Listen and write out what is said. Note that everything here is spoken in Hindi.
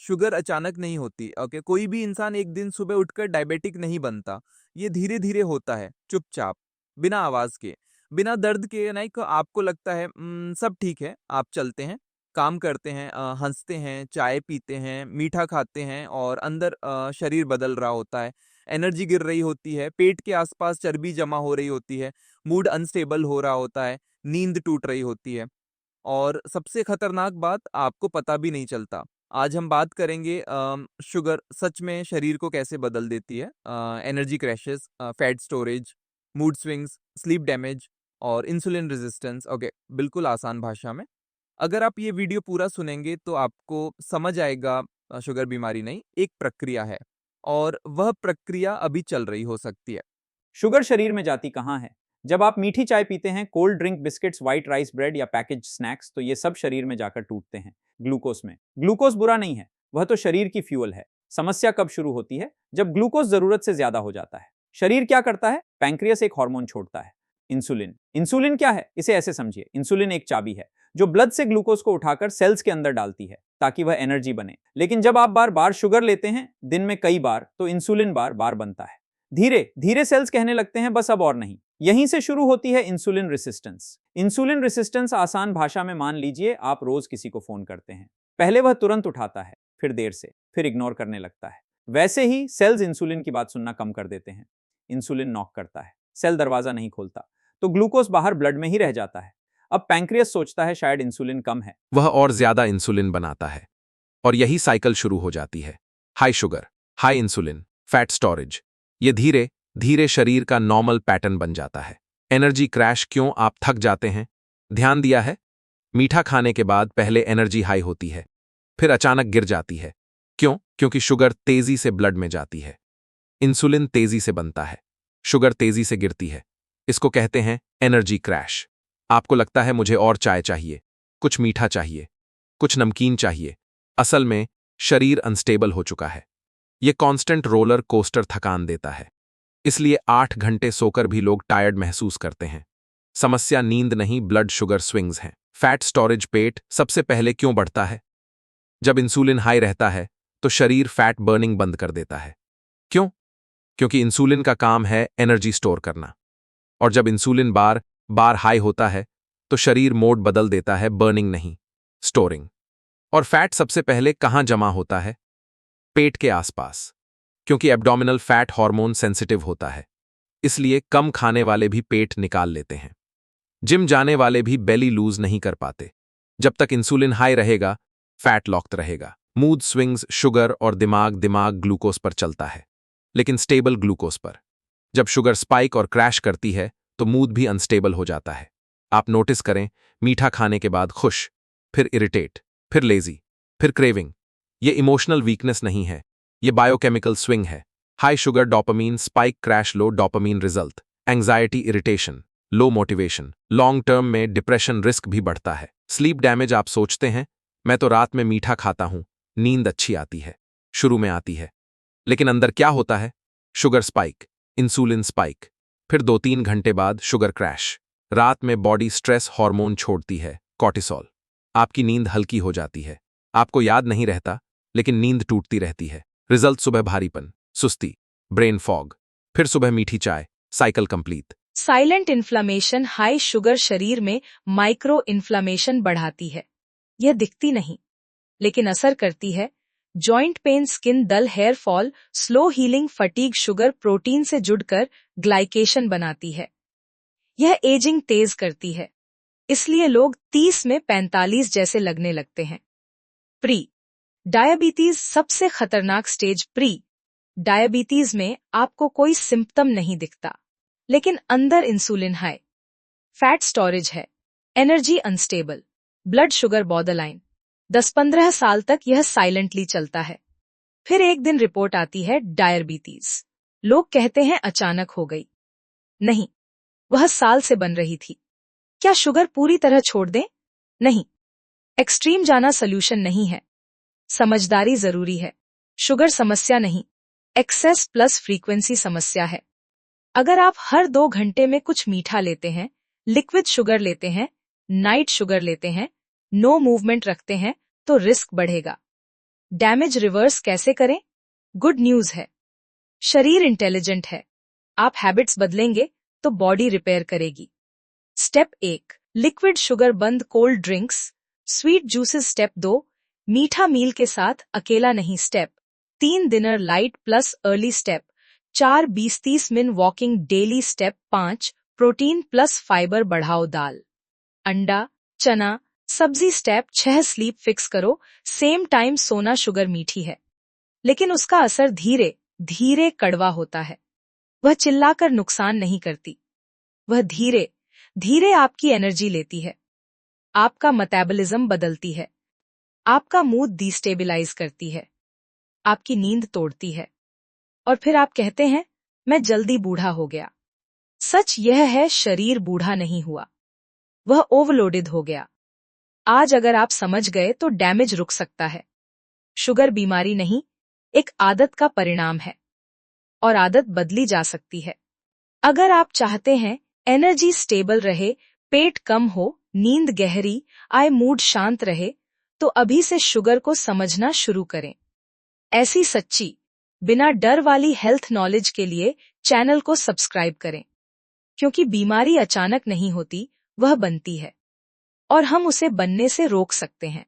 शुगर अचानक नहीं होती। ओके, कोई भी इंसान एक दिन सुबह उठकर डायबिटिक नहीं बनता। ये धीरे धीरे होता है, चुपचाप, बिना आवाज के, बिना दर्द के। नहीं कि आपको लगता है सब ठीक है, आप चलते हैं, काम करते हैं, हंसते हैं, चाय पीते हैं, मीठा खाते हैं, और अंदर शरीर बदल रहा होता है, एनर्जी गिर रही होती है, पेट के आसपास चर्बी जमा हो रही होती है, मूड अनस्टेबल हो रहा होता है, नींद टूट रही होती है, और सबसे खतरनाक बात, आपको पता भी नहीं चलता। आज हम बात करेंगे शुगर सच में शरीर को कैसे बदल देती है। Energy crashes, fat storage, mood swings, sleep damage और इंसुलिन रेजिस्टेंस। ओके, बिल्कुल आसान भाषा में। अगर आप ये वीडियो पूरा सुनेंगे तो आपको समझ आएगा, शुगर बीमारी नहीं, एक प्रक्रिया है, और वह प्रक्रिया अभी चल रही हो सकती है। शुगर शरीर में जाती कहाँ है? जब आप मीठी चाय पीते हैं, cold drink, biscuits, white rice bread या पैकेज स्नैक्स, तो ये सब शरीर में जाकर टूटते हैं ग्लूकोज में। ग्लूकोज बुरा नहीं है, वह तो शरीर की फ्यूल है। समस्या कब शुरू होती है? जब ग्लूकोज जरूरत से ज्यादा हो जाता है। शरीर क्या करता है? पैंक्रियास एक हार्मोन छोड़ता है, इंसुलिन। इंसुलिन क्या है? इसे ऐसे समझिए, इंसुलिन एक चाबी है जो ब्लड से ग्लूकोज को उठाकर सेल्स के अंदर डालती है ताकि वह एनर्जी बने। लेकिन जब आप बार बार शुगर लेते हैं, दिन में कई बार, तो इंसुलिन बार बार बनता है। धीरे धीरे सेल्स कहने लगते हैं बस अब और नहीं। यहीं से शुरू होती है इंसुलिन रेसिस्टेंस। इंसुलिन रेसिस्टेंस आसान भाषा में मान लीजिए आप रोज किसी को फोन करते हैं। पहले वह तुरंत उठाता है, फिर देर से, फिर इग्नोर करने लगता है। वैसे ही सेल्स इंसुलिन की बात सुनना कम कर देते हैं। इंसुलिन नॉक करता है, सेल दरवाजा नहीं खोलता, तो ग्लूकोज बाहर ब्लड में ही रह जाता है। अब पैंक्रियास सोचता है शायद इंसुलिन कम है, वह और ज्यादा इंसुलिन बनाता है, और यही साइकिल शुरू हो जाती है। High sugar, high insulin, fat storage. ये धीरे धीरे शरीर का नॉर्मल पैटर्न बन जाता है। एनर्जी क्रैश क्यों? आप थक जाते हैं, ध्यान दिया है? मीठा खाने के बाद पहले एनर्जी हाई होती है, फिर अचानक गिर जाती है। क्यों? क्योंकि शुगर तेजी से ब्लड में जाती है। इंसुलिन तेजी से बनता है, शुगर तेजी से गिरती है। इसको कहते हैं एनर्जी क्रैश। आपको लगता है मुझे और चाय चाहिए, कुछ मीठा चाहिए, कुछ नमकीन चाहिए। असल में शरीर अनस्टेबल हो चुका है। ये कांस्टेंट रोलर कोस्टर थकान देता है। इसलिए 8 घंटे सोकर भी लोग टायर्ड महसूस करते हैं। समस्या नींद नहीं, ब्लड शुगर स्विंग्स हैं। फैट स्टोरेज, पेट सबसे पहले क्यों बढ़ता है? जब इंसुलिन हाई रहता है तो शरीर फैट बर्निंग बंद कर देता है। क्यों? क्योंकि इंसुलिन का काम है एनर्जी स्टोर करना, और जब इंसुलिन बार बार हाई होता है तो शरीर मोड बदल देता है, बर्निंग नहीं, स्टोरिंग। और फैट सबसे पहले कहां जमा होता है? पेट के आसपास, क्योंकि एब्डोमिनल फैट हार्मोन सेंसिटिव होता है। इसलिए कम खाने वाले भी पेट निकाल लेते हैं। जिम जाने वाले भी बेली लूज नहीं कर पाते। जब तक इंसुलिन हाई रहेगा, फैट लॉक्ड रहेगा। मूड स्विंग्स, शुगर और दिमाग दिमाग ग्लूकोज पर चलता है, लेकिन स्टेबल ग्लूकोज पर। जब शुगर स्पाइक और क्रैश करती है तो मूड भी अनस्टेबल हो जाता है। आप नोटिस करें, मीठा खाने के बाद खुश, फिर इरिटेट, फिर लेजी, फिर क्रेविंग। ये इमोशनल वीकनेस नहीं है, ये बायोकेमिकल स्विंग है। High sugar, dopamine spike, crash, low dopamine result, anxiety, irritation, low motivation. Long term में डिप्रेशन रिस्क भी बढ़ता है। स्लीप डैमेज, आप सोचते हैं मैं तो रात में मीठा खाता हूं, नींद अच्छी आती है, शुरू में आती है, लेकिन अंदर क्या होता है? शुगर स्पाइक, इंसुलिन स्पाइक, फिर 2-3 घंटे बाद शुगर क्रैश। रात में बॉडी स्ट्रेस हार्मोन छोड़ती है, कॉर्टिसोल। आपकी नींद हल्की हो जाती है, आपको याद नहीं रहता, लेकिन नींद टूटती रहती है। रिजल्ट, सुबह भारीपन, सुस्ती, ब्रेन फॉग, फिर सुबह मीठी चाय, cycle complete. Silent inflammation. High sugar शरीर में माइक्रो इन्फ्लामेशन बढ़ाती है। यह दिखती नहीं, लेकिन असर करती है। Joint pain, skin dull, hair fall, slow healing, fatigue. Sugar protein से जुड़कर ग्लाइकेशन बनाती है। यह एजिंग तेज करती है, इसलिए लोग 30 में 45 जैसे लगने लगते हैं। प्री डायबिटीज सबसे खतरनाक स्टेज। प्री डायबिटीज में आपको कोई सिम्पटम नहीं दिखता, लेकिन अंदर इंसुलिन हाई, फैट स्टोरेज है, energy unstable, blood sugar borderline. 10-15 साल तक यह साइलेंटली चलता है। फिर एक दिन रिपोर्ट आती है डायबिटीज। लोग कहते हैं अचानक हो गई। नहीं, वह साल से बन रही थी। क्या शुगर पूरी तरह छोड़ दें? नहीं, एक्सट्रीम जाना सॉल्यूशन नहीं है। समझदारी जरूरी है। शुगर समस्या नहीं, एक्सेस प्लस फ्रीक्वेंसी समस्या है। अगर आप हर 2 घंटे में कुछ मीठा लेते हैं, लिक्विड शुगर लेते हैं, नाइट शुगर लेते हैं, नो मूवमेंट रखते हैं, तो रिस्क बढ़ेगा। डैमेज रिवर्स कैसे करें? गुड न्यूज है, शरीर इंटेलिजेंट है। आप हैबिट्स बदलेंगे तो बॉडी रिपेयर करेगी। स्टेप 1, लिक्विड शुगर बंद cold drinks, sweet juices. Step 2, मीठा मील के साथ अकेला नहीं। Step 3, dinner light plus early. Step 4, 20-30 minute walking daily. Step 5, protein plus fibre बढ़ाओ, दाल, अंडा, चना, सब्जी। स्टेप 6, स्लीप फिक्स करो, सेम टाइम सोना। शुगर मीठी है, लेकिन उसका असर धीरे धीरे कड़वा होता है। वह चिल्लाकर नुकसान नहीं करती, वह धीरे धीरे आपकी एनर्जी लेती है, आपका मेटाबॉलिज्म बदलती है, आपका मूड डिस्टेबलाइज करती है, आपकी नींद तोड़ती है, और फिर आप कहते हैं मैं जल्दी बूढ़ा हो गया। सच यह है, शरीर बूढ़ा नहीं हुआ, वह ओवरलोडेड हो गया। आज अगर आप समझ गए तो डैमेज रुक सकता है। शुगर बीमारी नहीं, एक आदत का परिणाम है, और आदत बदली जा सकती है। अगर आप चाहते हैं एनर्जी स्टेबल रहे, पेट कम हो, नींद गहरी आए, मूड शांत रहे, तो अभी से शुगर को समझना शुरू करें। ऐसी सच्ची, बिना डर वाली हेल्थ नॉलेज के लिए चैनल को सब्सक्राइब करें, क्योंकि बीमारी अचानक नहीं होती, वह बनती है, और हम उसे बनने से रोक सकते हैं।